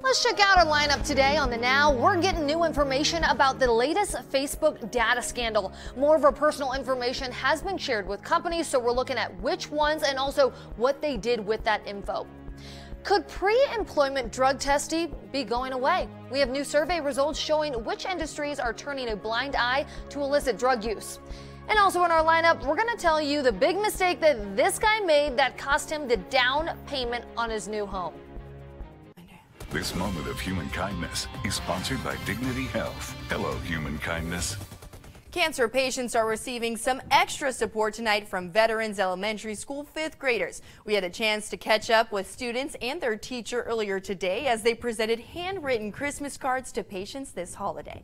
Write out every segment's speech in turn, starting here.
Let's check out our lineup today on The Now. We're getting new information about the latest Facebook data scandal. More of our personal information has been shared with companies, so we're looking at which ones and also what they did with that info. Could pre-employment drug testing be going away? We have new survey results showing which industries are turning a blind eye to illicit drug use. And also in our lineup, we're going to tell you the big mistake that this guy made that cost him the down payment on his new home. This moment of human kindness is sponsored by Dignity Health. Hello, human kindness. Cancer patients are receiving some extra support tonight from Veterans Elementary School fifth graders. We had a chance to catch up with students and their teacher earlier today as they presented handwritten Christmas cards to patients this holiday.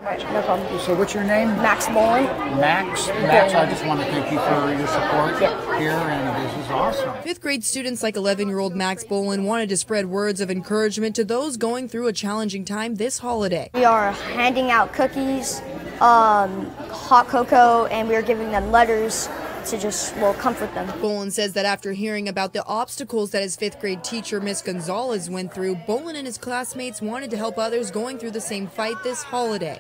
No problem. So what's your name? Max Bowling. Max, I just want to thank you for your support here, and this is awesome. Fifth grade students like 11-year-old Max Bolin wanted to spread words of encouragement to those going through a challenging time this holiday. We are handing out cookies, hot cocoa, and we are giving them letters to just, comfort them. Bolin says that after hearing about the obstacles that his fifth grade teacher, Miss Gonzalez, went through, Bolin and his classmates wanted to help others going through the same fight this holiday.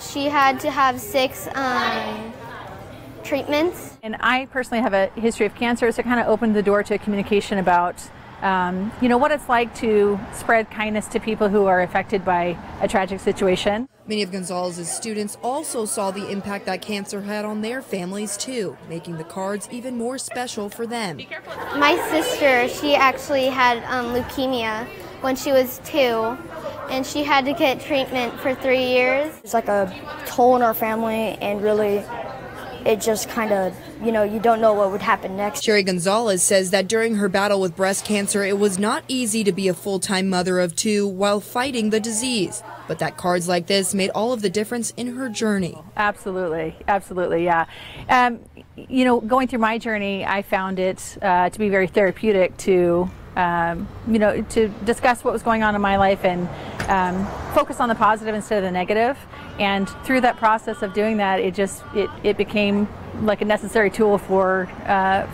She had to have 6 treatments. And I personally have a history of cancer, so it kind of opened the door to communication about what it's like to spread kindness to people who are affected by a tragic situation. Many of Gonzalez's students also saw the impact that cancer had on their families too, making the cards even more special for them. My sister, she actually had leukemia when she was 2, and she had to get treatment for 3 years. It's like a toll in our family, and really it just kind of, you don't know what would happen next. Sherry Gonzalez says that during her battle with breast cancer, it was not easy to be a full-time mother of 2 while fighting the disease. But that cards like this made all of the difference in her journey. Absolutely, yeah. Going through my journey, I found it to be very therapeutic to discuss what was going on in my life and focus on the positive instead of the negative. And through that process of doing that, it became like a necessary tool for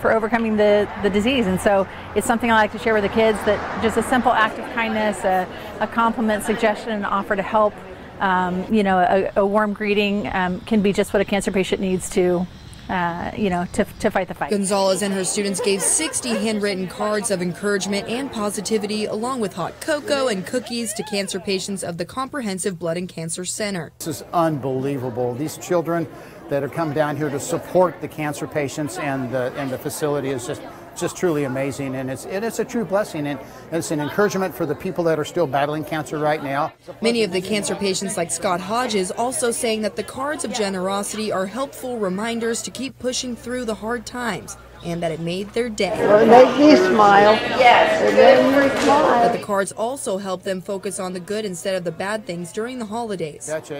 overcoming the disease. And so it's something I like to share with the kids, that just a simple act of kindness, a compliment, suggestion, and offer to help, a warm greeting can be just what a cancer patient needs to fight the fight. Gonzalez and her students gave 60 handwritten cards of encouragement and positivity, along with hot cocoa and cookies to cancer patients of the Comprehensive Blood and Cancer Center. This is unbelievable. These children that have come down here to support the cancer patients and the facility is just truly amazing, and it's a true blessing, and it's an encouragement for the people that are still battling cancer right now. Many of the cancer patients, like Scott Hodges, also saying that the cards of generosity are helpful reminders to keep pushing through the hard times, and that it made their day. It made me smile. Yes, it made me smile. But the cards also help them focus on the good instead of the bad things during the holidays. Gotcha.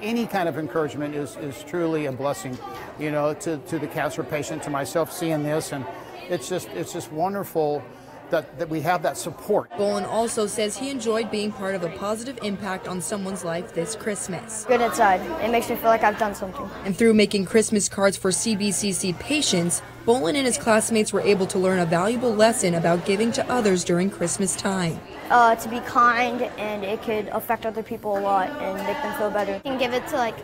Any kind of encouragement is truly a blessing, to the cancer patient, to myself seeing this, and it's just wonderful that we have that support. Bolin also says he enjoyed being part of a positive impact on someone's life this Christmas. Good inside. It makes me feel like I've done something. And through making Christmas cards for CBCC patients, Bolin and his classmates were able to learn a valuable lesson about giving to others during Christmas time. To be kind, and it could affect other people a lot and make them feel better. You can give it to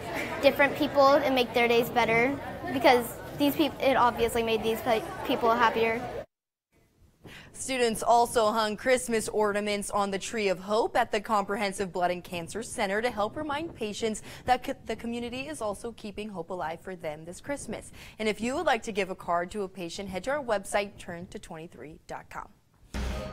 different people and make their days better, because it obviously made these people happier. Students also hung Christmas ornaments on the Tree of Hope at the Comprehensive Blood and Cancer Center to help remind patients that the community is also keeping hope alive for them this Christmas. And if you would like to give a card to a patient, head to our website, turnto23.com.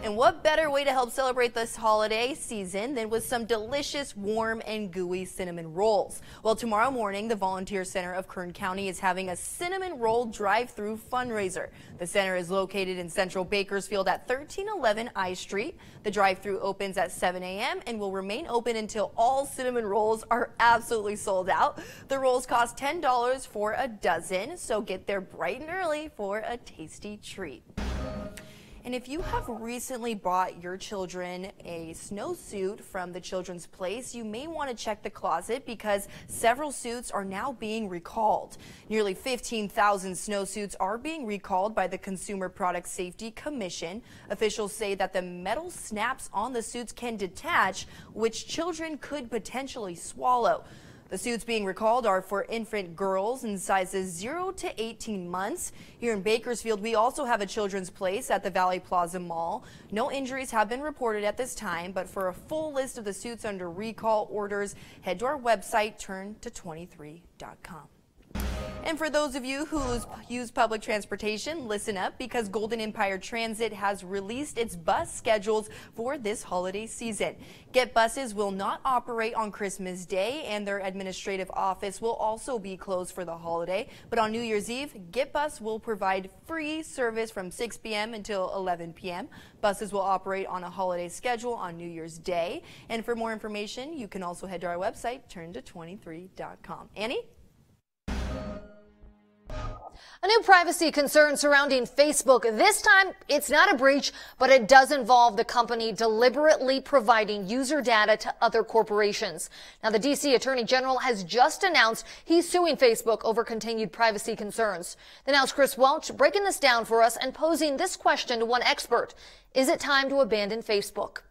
And what better way to help celebrate this holiday season than with some delicious, warm, and gooey cinnamon rolls? Well, tomorrow morning, the Volunteer Center of Kern County is having a cinnamon roll drive-through fundraiser. The center is located in central Bakersfield at 1311 I Street. The drive-through opens at 7 a.m. and will remain open until all cinnamon rolls are absolutely sold out. The rolls cost $10 for a dozen, so get there bright and early for a tasty treat. And if you have recently bought your children a snowsuit from the Children's Place, you may want to check the closet because several suits are now being recalled. Nearly 15,000 snowsuits are being recalled by the Consumer Product Safety Commission. Officials say that the metal snaps on the suits can detach, which children could potentially swallow. The suits being recalled are for infant girls in sizes 0 to 18 months. Here in Bakersfield, we also have a Children's Place at the Valley Plaza Mall. No injuries have been reported at this time, but for a full list of the suits under recall orders, head to our website, turn to23.com. And for those of you who use public transportation, listen up because Golden Empire Transit has released its bus schedules for this holiday season. Get buses will not operate on Christmas Day, and their administrative office will also be closed for the holiday. But on New Year's Eve, Get Bus will provide free service from 6 p.m. until 11 p.m. Buses will operate on a holiday schedule on New Year's Day. And for more information, you can also head to our website, turn to23.com. Annie? A new privacy concern surrounding Facebook. This time, it's not a breach, but it does involve the company deliberately providing user data to other corporations. Now, the D.C. Attorney General has just announced he's suing Facebook over continued privacy concerns. The Now's Chris Welch breaking this down for us and posing this question to one expert. Is it time to abandon Facebook?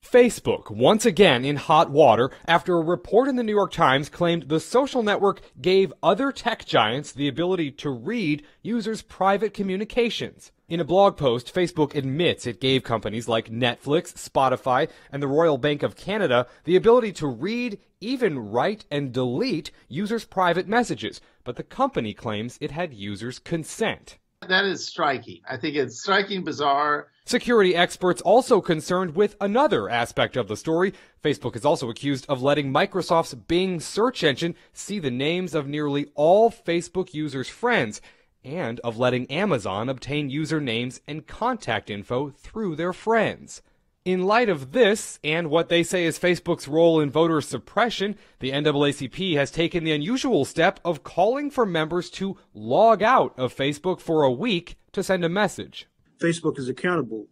Facebook once again in hot water after a report in the New York Times claimed the social network gave other tech giants the ability to read users' private communications. In a blog post, Facebook admits it gave companies like Netflix, Spotify, and the Royal Bank of Canada the ability to read, even write and delete users' private messages, but the company claims it had users' consent. That is striking. I think it's striking, bizarre. Security experts also concerned with another aspect of the story. Facebook is also accused of letting Microsoft's Bing search engine see the names of nearly all Facebook users' friends, and of letting Amazon obtain usernames and contact info through their friends. In light of this, and what they say is Facebook's role in voter suppression, the NAACP has taken the unusual step of calling for members to log out of Facebook for a week to send a message. Facebook is accountable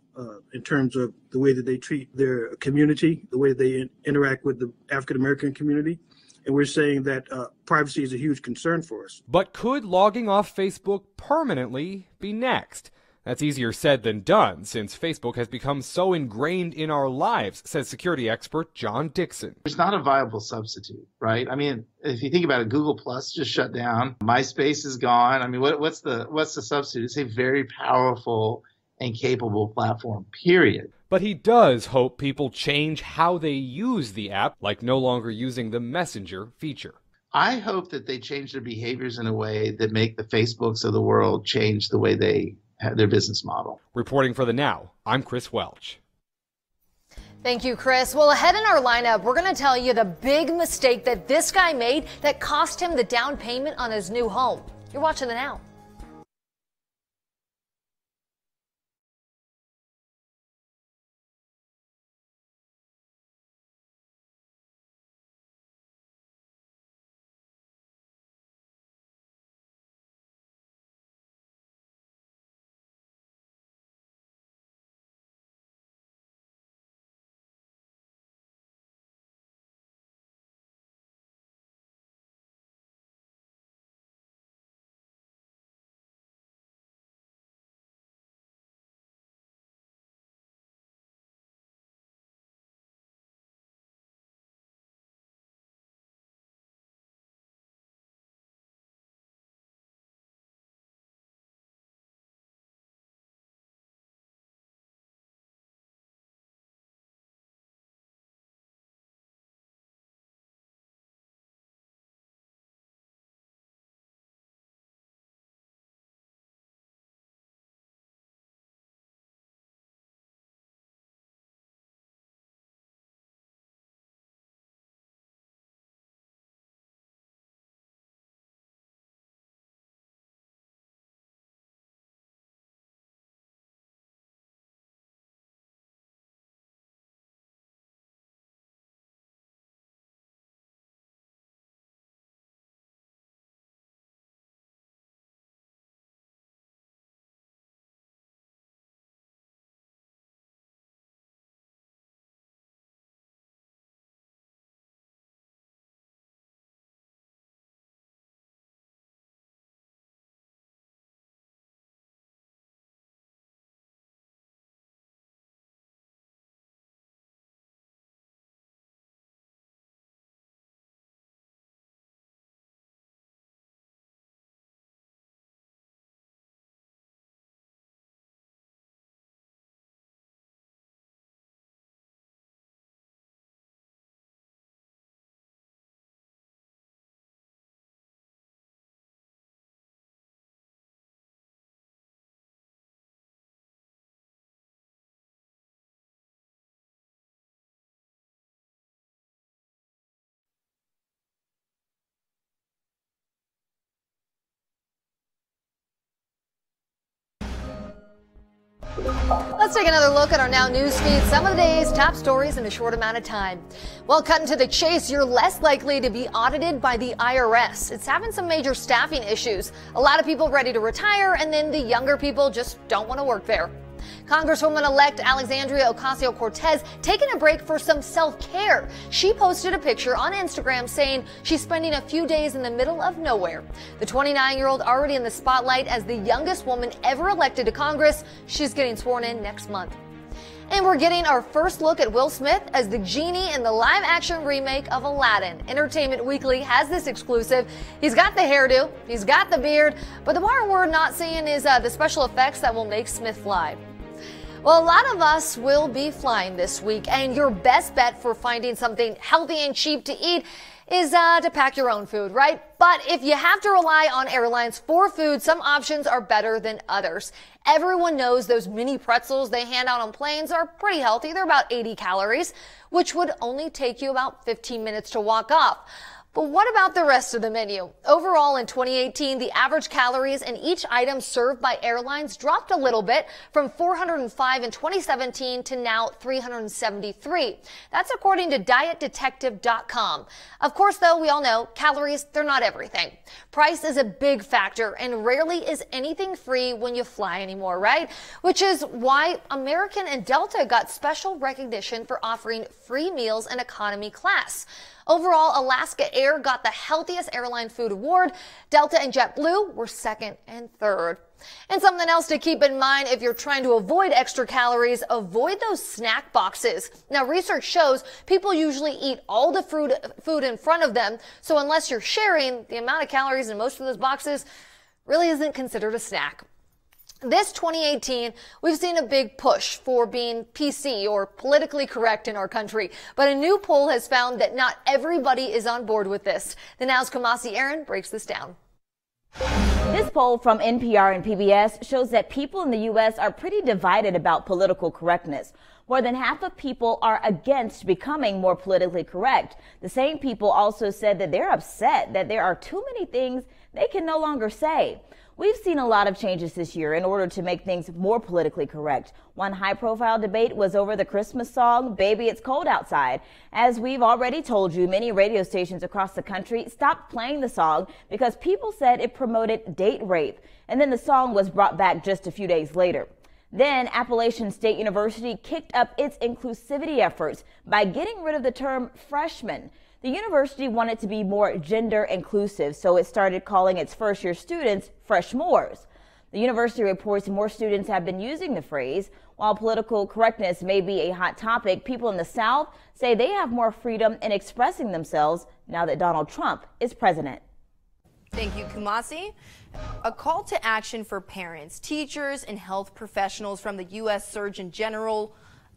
in terms of the way that they treat their community, the way they interact with the African-American community. And we're saying that privacy is a huge concern for us. But could logging off Facebook permanently be next? That's easier said than done, since Facebook has become so ingrained in our lives, says security expert John Dixon. It's not a viable substitute, right? I mean, if you think about it, Google Plus just shut down. MySpace is gone. I mean, what's the substitute? It's a very powerful and capable platform, period. But he does hope people change how they use the app, like no longer using the Messenger feature. I hope that they change their behaviors in a way that make the Facebooks of the world change the way they have their business model. Reporting for The Now, I'm Chris Welch. Thank you, Chris. Well, ahead in our lineup, we're going to tell you the big mistake that this guy made that cost him the down payment on his new home. You're watching The Now. Let's take another look at our Now news feed. Some of the day's top stories in a short amount of time. Well, cutting to the chase, you're less likely to be audited by the IRS. It's having some major staffing issues. A lot of people ready to retire, and then the younger people just don't want to work there. Congresswoman-elect Alexandria Ocasio-Cortez taking a break for some self-care. She posted a picture on Instagram saying she's spending a few days in the middle of nowhere. The 29-year-old already in the spotlight as the youngest woman ever elected to Congress. She's getting sworn in next month. And we're getting our first look at Will Smith as the genie in the live-action remake of Aladdin. Entertainment Weekly has this exclusive. He's got the hairdo, he's got the beard, but the part we're not seeing is the special effects that will make Smith fly. Well, a lot of us will be flying this week, and your best bet for finding something healthy and cheap to eat is to pack your own food, right? But if you have to rely on airlines for food, some options are better than others. Everyone knows those mini pretzels they hand out on planes are pretty healthy. They're about 80 calories, which would only take you about 15 minutes to walk off. But what about the rest of the menu? Overall, in 2018, the average calories in each item served by airlines dropped a little bit from 405 in 2017 to now 373. That's according to DietDetective.com. Of course, though, we all know calories, they're not everything. Price is a big factor, and rarely is anything free when you fly anymore, right? Which is why American and Delta got special recognition for offering free meals in economy class. Overall, Alaska Air got the healthiest airline food award. Delta and JetBlue were second and third. And something else to keep in mind if you're trying to avoid extra calories, avoid those snack boxes. Now, research shows people usually eat all the food in front of them. So unless you're sharing, the amount of calories in most of those boxes really isn't considered a snack. This 2018, we've seen a big push for being PC or politically correct in our country, but a new poll has found that not everybody is on board with this. The Now's Kamasi Aaron breaks this down. This poll from NPR and PBS shows that people in the U.S. are pretty divided about political correctness. More than half of people are against becoming more politically correct. The same people also said that they're upset that there are too many things they can no longer say. We've seen a lot of changes this year in order to make things more politically correct. One high-profile debate was over the Christmas song, Baby It's Cold Outside. As we've already told you, many radio stations across the country stopped playing the song because people said it promoted date rape. And then the song was brought back just a few days later. Then Appalachian State University kicked up its inclusivity efforts by getting rid of the term freshman. The university wanted to be more gender inclusive, so it started calling its first-year students freshmores. The university reports more students have been using the phrase. While political correctness may be a hot topic, people in the South say they have more freedom in expressing themselves now that Donald Trump is president. Thank you, Kumasi. A call to action for parents, teachers, and health professionals from the U.S. Surgeon General.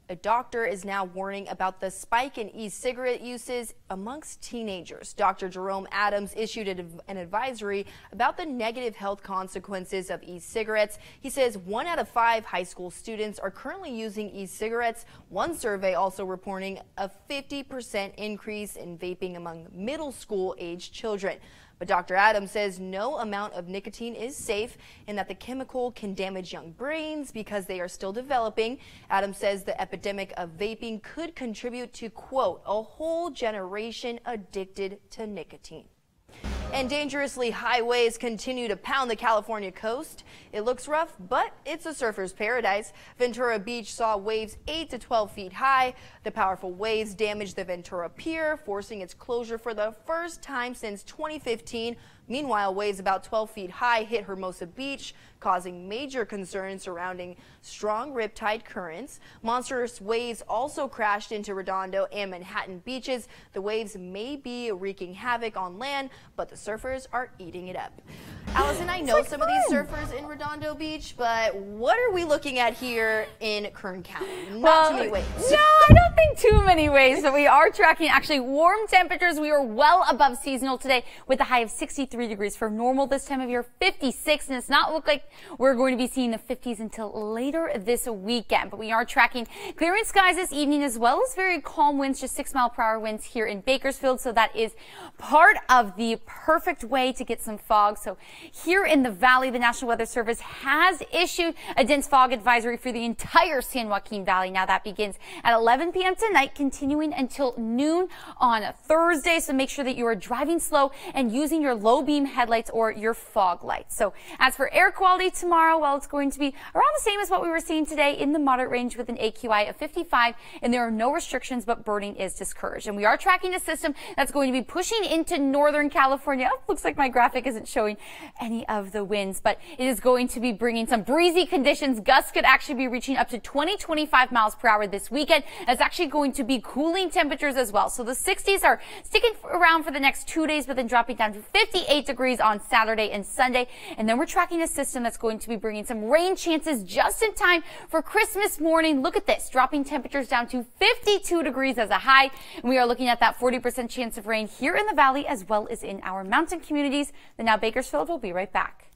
A doctor is now warning about the spike in e-cigarette uses amongst teenagers. Dr. Jerome Adams issued an advisory about the negative health consequences of e-cigarettes. He says 1 out of 5 high school students are currently using e-cigarettes. One survey also reporting a 50% increase in vaping among middle school age children. But Dr. Adams says no amount of nicotine is safe and that the chemical can damage young brains because they are still developing. Adams says the epidemic of vaping could contribute to, quote, a whole generation addicted to nicotine. And dangerously high waves continue to pound the California coast. It looks rough, but it's a surfer's paradise. Ventura Beach saw waves 8 to 12 feet high. The powerful waves damaged the Ventura Pier, forcing its closure for the first time since 2015. Meanwhile, waves about 12 feet high hit Hermosa Beach, causing major concerns surrounding strong riptide currents. Monstrous waves also crashed into Redondo and Manhattan beaches. The waves may be wreaking havoc on land, but the surfers are eating it up. Allison, I know some of these surfers in Redondo Beach, but what are we looking at here in Kern County? Not too many waves. No, I don't think think too many ways, but we are tracking actually warm temperatures. We are well above seasonal today with a high of 63 degrees for normal this time of year, 56, and it's not look like we're going to be seeing the 50s until later this weekend. But we are tracking clearing skies this evening as well as very calm winds, just 6-mile-per-hour winds here in Bakersfield. So that is part of the perfect way to get some fog. So here in the valley, the National Weather Service has issued a dense fog advisory for the entire San Joaquin Valley. Now that begins at 11 p.m. tonight, continuing until noon on Thursday. So make sure that you are driving slow and using your low beam headlights or your fog lights. So as for air quality tomorrow, well, it's going to be around the same as what we were seeing today in the moderate range with an AQI of 55, and there are no restrictions, but birding is discouraged. And we are tracking a system that's going to be pushing into Northern California. Oh, looks like my graphic isn't showing any of the winds, but it is going to be bringing some breezy conditions. Gusts could actually be reaching up to 20-25 miles per hour this weekend. It's actually going to be cooling temperatures as well. So the 60s are sticking around for the next 2 days, but then dropping down to 58 degrees on Saturday and Sunday. And then we're tracking a system that's going to be bringing some rain chances just in time for Christmas morning. Look at this, dropping temperatures down to 52 degrees as a high. And we are looking at that 40% chance of rain here in the valley as well as in our mountain communities. The Now Bakersfield will be right back.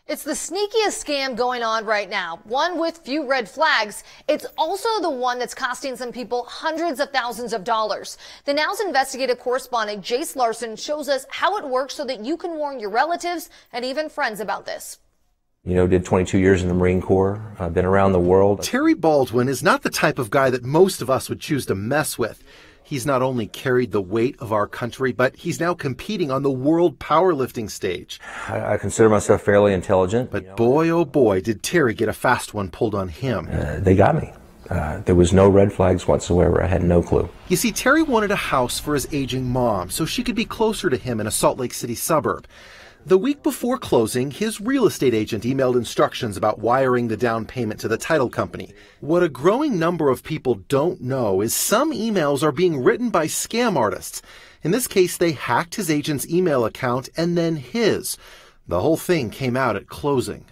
It's the sneakiest scam going on right now, one with few red flags. It's also the one that's costing some people hundreds of thousands of dollars. The Now's investigative correspondent Jace Larson shows us how it works so that you can warn your relatives and even friends about this. You know, did 22 years in the Marine Corps, been around the world. Terry Baldwin is not the type of guy that most of us would choose to mess with. He's not only carried the weight of our country, but he's now competing on the world powerlifting stage. I consider myself fairly intelligent. But boy, oh boy, did Terry get a fast one pulled on him. They got me. There was no red flags whatsoever. I had no clue. You see, Terry wanted a house for his aging mom so she could be closer to him in a Salt Lake City suburb. The week before closing, his real estate agent emailed instructions about wiring the down payment to the title company. What a growing number of people don't know is some emails are being written by scam artists. In this case, they hacked his agent's email account and then his. The whole thing came out at closing.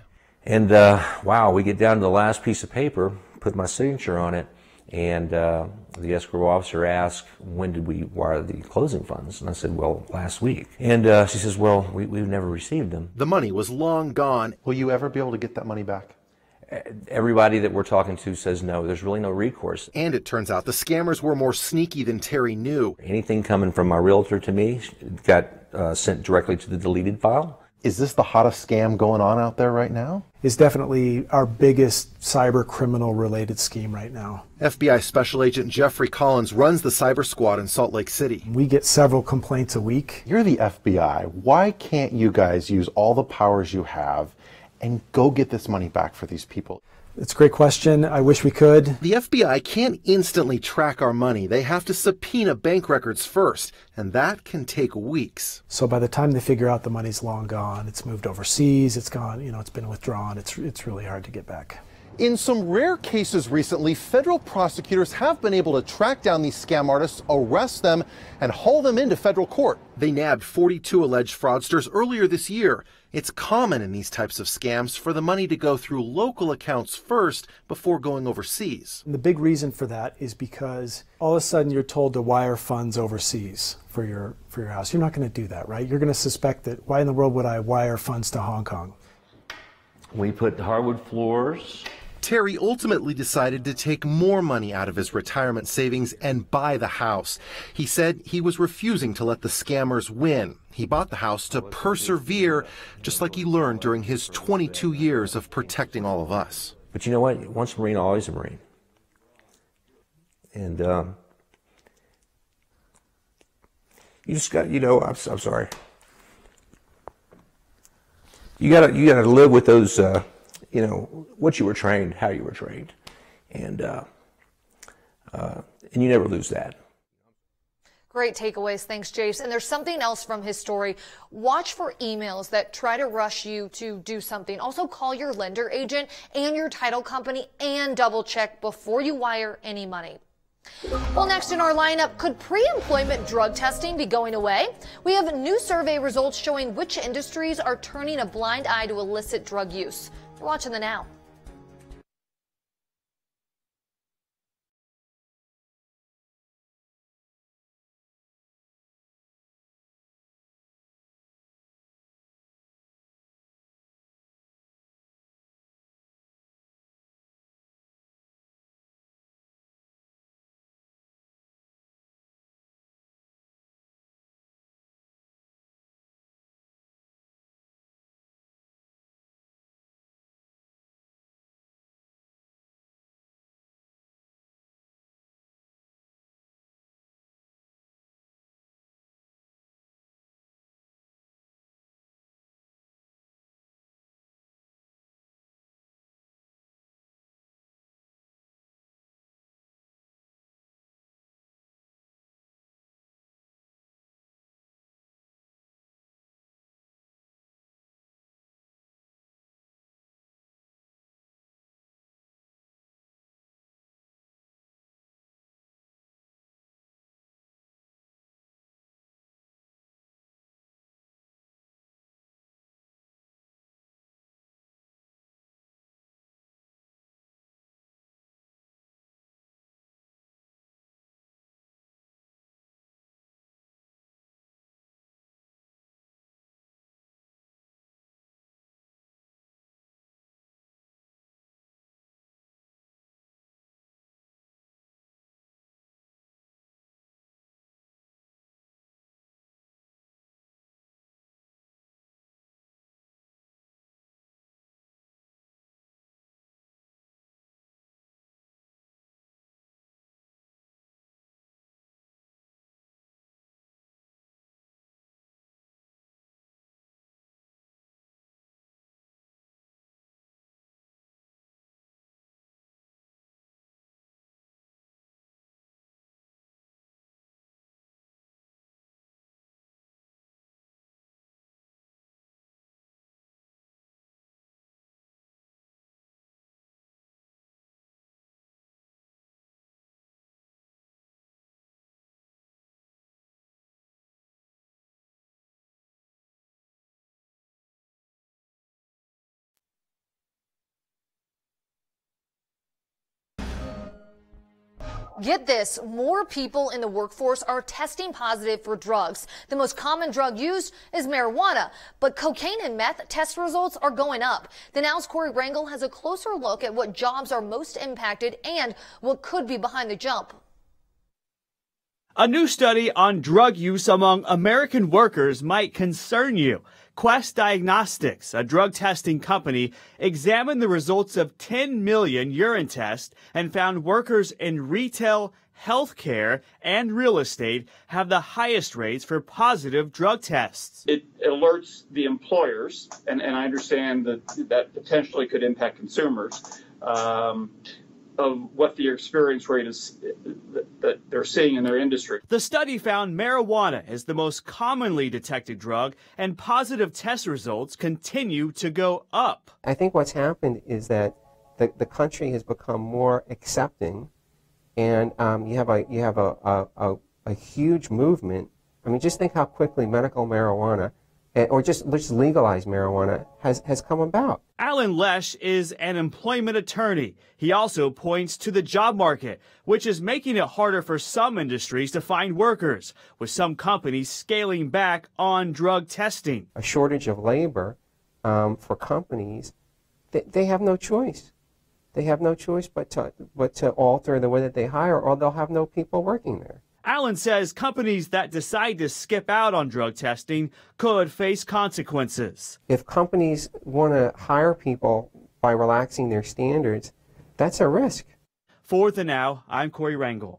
And wow, we get down to the last piece of paper, put my signature on it, and the escrow officer asked, when did we wire the closing funds? And I said, well, last week. And she says, well, we've never received them. The money was long gone. Will you ever be able to get that money back? Everybody that we're talking to says no, there's really no recourse. And it turns out the scammers were more sneaky than Terry knew. Anything coming from my realtor to me got sent directly to the deleted file. Is this the hottest scam going on out there right now? It's definitely our biggest cyber criminal related scheme right now. FBI Special Agent Jeffrey Collins runs the cyber squad in Salt Lake City. We get several complaints a week. You're the FBI. Why can't you guys use all the powers you have and go get this money back for these people? It's a great question. I wish we could. The FBI can't instantly track our money. They have to subpoena bank records first, and that can take weeks. So by the time they figure out the money's long gone, it's moved overseas, it's gone, it's been withdrawn, it's really hard to get back. In some rare cases recently, federal prosecutors have been able to track down these scam artists, arrest them, and haul them into federal court. They nabbed 42 alleged fraudsters earlier this year. It's common in these types of scams for the money to go through local accounts first before going overseas. And the big reason for that is because all of a sudden you're told to wire funds overseas for your house. You're not going to do that, right? You're going to suspect that, why in the world would I wire funds to Hong Kong? We put hardwood floors. Terry ultimately decided to take more money out of his retirement savings and buy the house. He said he was refusing to let the scammers win. He bought the house to persevere, just like he learned during his 22 years of protecting all of us. But you know what? Once a Marine, always a Marine. And you just got, I'm sorry. You gotta live with those, what you were trained, how you were trained, and you never lose that. Great takeaways. Thanks, Jace. And there's something else from his story. Watch for emails that try to rush you to do something. Also call your lender agent and your title company and double check before you wire any money. Well, next in our lineup, could pre-employment drug testing be going away? We have new survey results showing which industries are turning a blind eye to illicit drug use. You're watching The Now. Get this, more people in the workforce are testing positive for drugs. The most common drug used is marijuana, but cocaine and meth test results are going up. The Now's Corey Rangel has a closer look at what jobs are most impacted and what could be behind the jump. A new study on drug use among American workers might concern you. Quest Diagnostics, a drug testing company, examined the results of 10 million urine tests and found workers in retail, healthcare, and real estate have the highest rates for positive drug tests. It alerts the employers, and I understand that potentially could impact consumers, of what the experience rate is that they're seeing in their industry. The study found marijuana is the most commonly detected drug, and positive test results continue to go up. I think what's happened is that the country has become more accepting, and you have a huge movement. I mean, just think how quickly medical marijuana, or just legalized marijuana, has come about. Alan Lesh is an employment attorney. He also points to the job market, which is making it harder for some industries to find workers, with some companies scaling back on drug testing. A shortage of labor for companies, they have no choice. They have no choice but to alter the way that they hire, or they'll have no people working there. Allen says companies that decide to skip out on drug testing could face consequences. If companies want to hire people by relaxing their standards, that's a risk. For The Now, I'm Corey Rangel.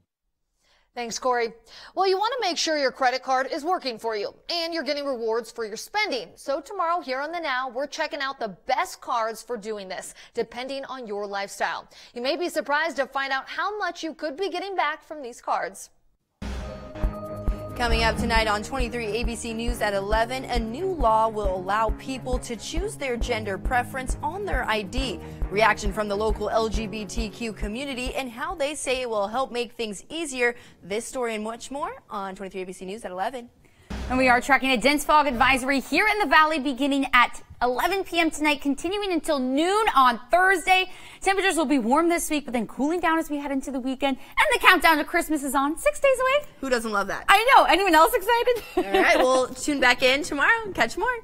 Thanks, Corey. Well, you want to make sure your credit card is working for you and you're getting rewards for your spending. So tomorrow here on The Now, we're checking out the best cards for doing this, depending on your lifestyle. You may be surprised to find out how much you could be getting back from these cards. Coming up tonight on 23 ABC News at 11, a new law will allow people to choose their gender preference on their ID. Reaction from the local LGBTQ community and how they say it will help make things easier. This story and much more on 23 ABC News at 11. And we are tracking a dense fog advisory here in the valley beginning at 11 p.m. tonight, continuing until noon on Thursday. Temperatures will be warm this week, but then cooling down as we head into the weekend. And the countdown to Christmas is on 6 days away. Who doesn't love that? I know. Anyone else excited? All right, we'll tune back in tomorrow and catch more.